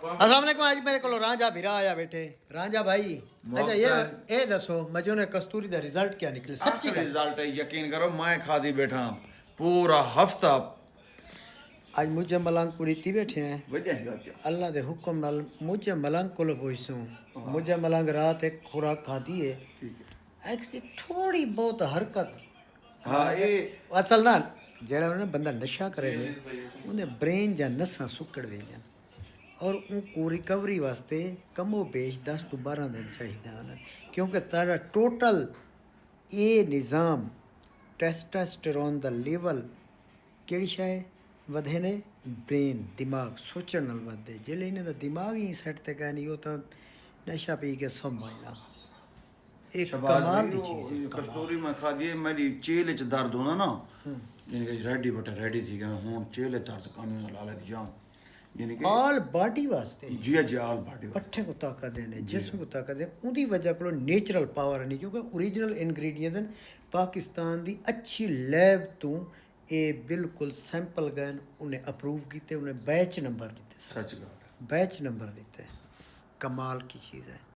अस्सलाम वालेकुम। आज मेरे को रांझा भिरा आया बैठे। रांझा भाई, अच्छा ये दसो मजो ने कस्तूरी दा रिजल्ट क्या निकले? सच्ची गल रिजल्ट है, यकीन करो मैं खादी बैठा पूरा हफ्ता। आज मुझे मलंग पूरी थी बैठे हैं। बढ़िया अल्लाह दे हुक्म नाल मुझे मलंग को पूछूं। मुझे मलंग रात एक खुराक खादी है। ठीक है। ऐसी थोड़ी बहुत हरकत हाँ ये असल ना जेड़ा ना बंदा नशा करे ने उन्हें ब्रेन या नसां सुकड़ वेंदियां और उनको रिकवरी वास्ते कमो बेश 10 तो 12 दिन चाहिए हैं, क्योंकि तारा टोटल ये निज़ाम टेस्टोस्टेरोन दा लेवल केड़ी शै वधे ने ब्रेन दिमाग सोचण नाल वधदे। जेल्लै इन्हां दा दिमाग ही सैट ते गया नहीं, वो तो नशा पी के सम वजना। एक कमाल दी चीज़ है। कस्तूरी में खादी है, मेरी चेल च दर्द होना ना, यानी कि रेडी बटे रेडी थी कि हुन चेल दर्द कानून लाले दी जान, यानी कि ऑल बॉडी वास्ते जी जी आल बॉडी पट्ठे को ताकत देने जिस्म को ताकत देने उदी वजह को नेचुरल पावर नहीं, क्योंकि ओरिजिनल इंग्रेडिएंट्स पाकिस्तान दी अच्छी लैब तो ये बिल्कुल सैंपल गए उन्हें अप्रूव किए, उन्हें बैच नंबर दिते, सच गल बैच नंबर दिते। कमाल की चीज़ है।